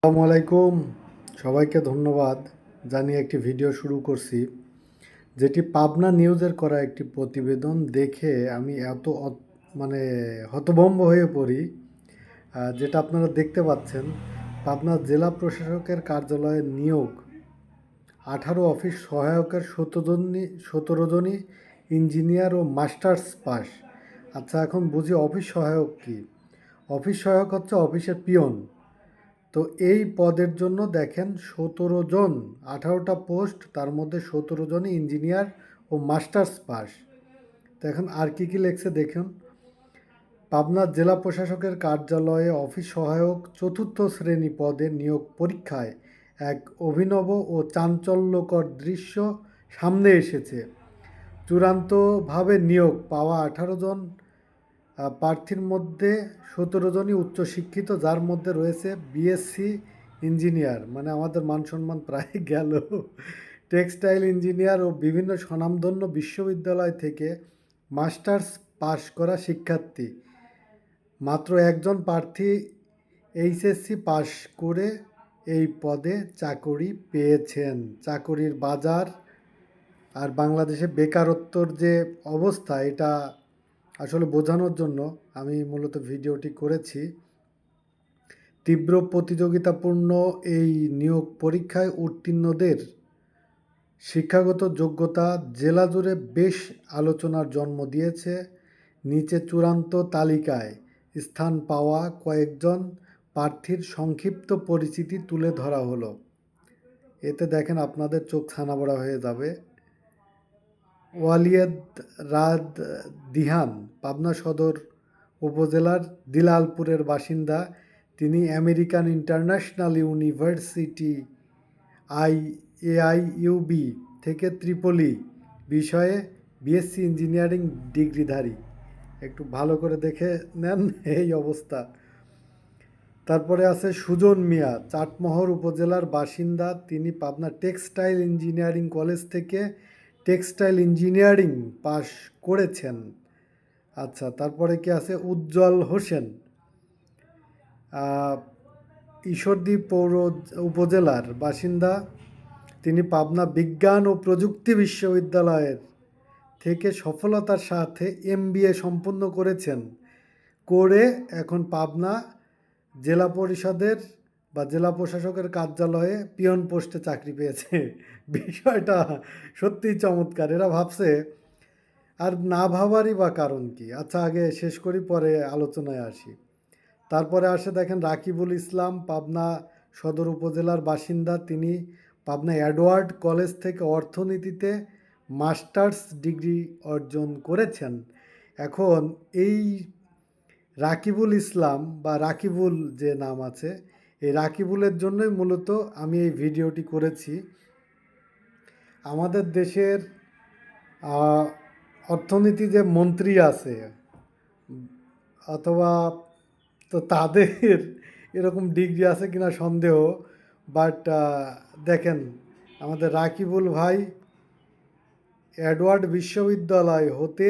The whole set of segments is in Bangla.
আসসালামু আলাইকুম। সবাইকে ধন্যবাদ জানিয়ে একটি ভিডিও শুরু করছি, যেটি পাবনা নিউজের করা একটি প্রতিবেদন দেখে আমি মানে হতভম্ব হয়ে পড়ি। যেটা আপনারা দেখতে পাচ্ছেন, পাবনা জেলা প্রশাসকের কার্যালয়ে নিয়োগ 18 অফিস সহায়কের 17 জনই ইঞ্জিনিয়ার ও মাস্টার্স পাস। আচ্ছা, এখন বুঝি অফিস সহায়ক কি। অফিস সহায়ক হচ্ছে অফিসের পিয়ন। তো এই পদের জন্য দেখেন 17 জন, 18টা পোস্ট, তার মধ্যে 17 জনই ইঞ্জিনিয়ার ও মাস্টার্স পাস। তো এখন আর কি লেখছে দেখুন। পাবনা জেলা প্রশাসকের কার্যালয়ে অফিস সহায়ক 4র্থ শ্রেণী পদে নিয়োগ পরীক্ষায় এক অভিনব ও চাঞ্চল্যকর দৃশ্য সামনে এসেছে। চূড়ান্তভাবে নিয়োগ পাওয়া 18 জন প্রার্থীর মধ্যে 17 জনই উচ্চশিক্ষিত, যার মধ্যে রয়েছে বিএসসি ইঞ্জিনিয়ার, মানে আমাদের মান সম্মান প্রায় গেল, টেক্সটাইল ইঞ্জিনিয়ার ও বিভিন্ন স্বনামধন্য বিশ্ববিদ্যালয় থেকে মাস্টার্স পাশ করা শিক্ষার্থী। মাত্র একজন প্রার্থী এইচএসসি পাশ করে এই পদে চাকরি পেয়েছেন। চাকরির বাজার আর বাংলাদেশে বেকারত্বর যে অবস্থা, এটা আসলে বোঝানোর জন্য আমি মূলত ভিডিওটি করেছি। তীব্র প্রতিযোগিতাপূর্ণ এই নিয়োগ পরীক্ষায় উত্তীর্ণদের শিক্ষাগত যোগ্যতা জেলা জুড়ে বেশ আলোচনার জন্ম দিয়েছে। নিচে চূড়ান্ত তালিকায় স্থান পাওয়া কয়েকজন প্রার্থীর সংক্ষিপ্ত পরিচিতি তুলে ধরা হলো। এতে দেখেন আপনাদের চোখ ছানাবড়া হয়ে যাবে। ওয়ালিদ রাদ দিহান পাবনা সদর উপজেলার দিলালপুরের বাসিন্দা। তিনি আমেরিকান ইন্টারন্যাশনাল ইউনিভার্সিটি এআইইউবি থেকে ত্রিপলি বিষয়ে বিএসসি ইঞ্জিনিয়ারিং ডিগ্রিধারী। একটু ভালো করে দেখে নেন এই অবস্থা। তারপরে আছে সুজন মিয়া, চাটমোহর উপজেলার বাসিন্দা। তিনি পাবনা টেক্সটাইল ইঞ্জিনিয়ারিং কলেজ থেকে টেক্সটাইল ইঞ্জিনিয়ারিং পাশ করেছেন। আচ্ছা, তারপরে কি আছে উজ্জ্বল হোসেন, ঈশ্বরদী পৌর উপজেলার বাসিন্দা। তিনি পাবনা বিজ্ঞান ও প্রযুক্তি বিশ্ববিদ্যালয়ের থেকে সফলতার সাথে এমবিএ সম্পন্ন করেছেন। করে এখন পাবনা জেলা পরিষদের বা জেলা প্রশাসকের কার্যালয়ে পিয়ন পোস্টে চাকরি পেয়েছে। বিষয়টা সত্যিই চমৎকার। এরা ভাবছে, আর না ভাবারই বা কারণ কি। আচ্ছা, আগে শেষ করি, পরে আলোচনায় আসি। তারপরে আসে দেখেন রাকিবুল ইসলাম, পাবনা সদর উপজেলার বাসিন্দা। তিনি পাবনা এডওয়ার্ড কলেজ থেকে অর্থনীতিতে মাস্টার্স ডিগ্রি অর্জন করেছেন। এখন এই রাকিবুল ইসলাম বা রাকিবুল যে নাম আছে, এই রাকিবুলের জন্যই মূলত আমি এই ভিডিওটি করেছি। আমাদের দেশের অর্থনীতি যে মন্ত্রী আছে, অথবা তো তাদের এরকম ডিগ্রি আছে কিনা সন্দেহ। বাট দেখেন, আমাদের রাকিবুল ভাই এডওয়ার্ড বিশ্ববিদ্যালয় হতে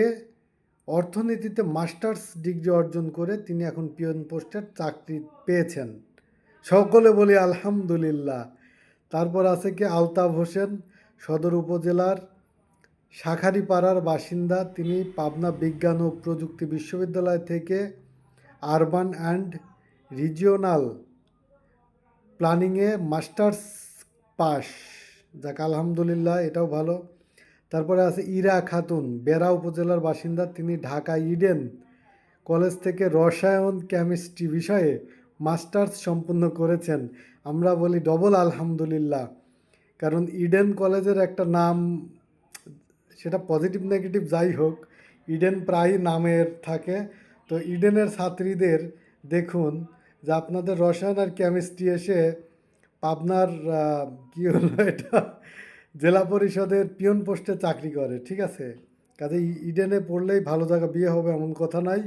অর্থনীতিতে মাস্টার্স ডিগ্রি অর্জন করে তিনি এখন পিয়ন পোস্টের চাকরি পেয়েছেন। সকলে বলি আলহামদুলিল্লাহ। তারপর আছে কি আলতাফ হোসেন, সদর উপজেলার শাখারিপাড়ার বাসিন্দা। তিনি পাবনা বিজ্ঞান ও প্রযুক্তি বিশ্ববিদ্যালয় থেকে আরবান অ্যান্ড রিজিওনাল প্ল্যানিংয়ে মাস্টার্স পাস। যাক আলহামদুলিল্লাহ, এটাও ভালো। তারপরে আছে ইরা খাতুন, বেড়া উপজেলার বাসিন্দা। তিনি ঢাকা ইডেন কলেজ থেকে রসায়ন কেমিস্ট্রি বিষয়ে মাস্টার্স সম্পন্ন করেছেন। আমরা বলি ডবল আলহামদুলিল্লাহ, কারণ ইডেন কলেজের একটা নাম, সেটা পজিটিভ নেগেটিভ যাই হোক, ইডেন প্রায়ই নামের থাকে। তো ইডেনের ছাত্রীদের দেখুন যে আপনাদের রসায়ন আর কেমিস্ট্রি এসে পাবনার কী হলো এটা, জেলা পরিষদের পিয়ন পোস্টে চাকরি করে। ঠিক আছে, কাজে ইডেনে পড়লেই ভালো জায়গা বিয়ে হবে এমন কথা নাই।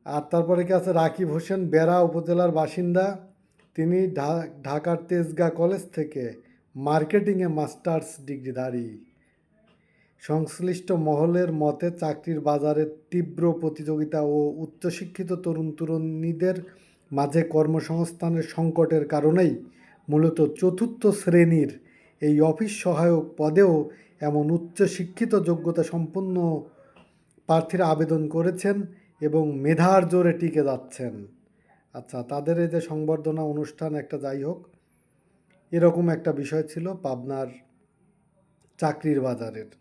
আর তারপরে কি আছে রাকিব হোসেন, বেড়া উপজেলার বাসিন্দা। তিনি ঢাকার তেজগাঁ কলেজ থেকে মার্কেটিংয়ে মাস্টার্স ডিগ্রিধারী। সংশ্লিষ্ট মহলের মতে চাকরির বাজারে তীব্র প্রতিযোগিতা ও উচ্চশিক্ষিত তরুণ তরুণীদের মাঝে কর্মসংস্থানের সংকটের কারণেই মূলত চতুর্থ শ্রেণীর এই অফিস সহায়ক পদেও এমন উচ্চশিক্ষিত যোগ্যতা সম্পন্ন প্রার্থীরা আবেদন করেছেন এবং মেধার জোরে টিকে যাচ্ছেন। আচ্ছা, তাদের এই যে সংবর্ধনা অনুষ্ঠান একটা যাই হোক, এরকম একটা বিষয় ছিল পাবনার চাকরির বাজারের।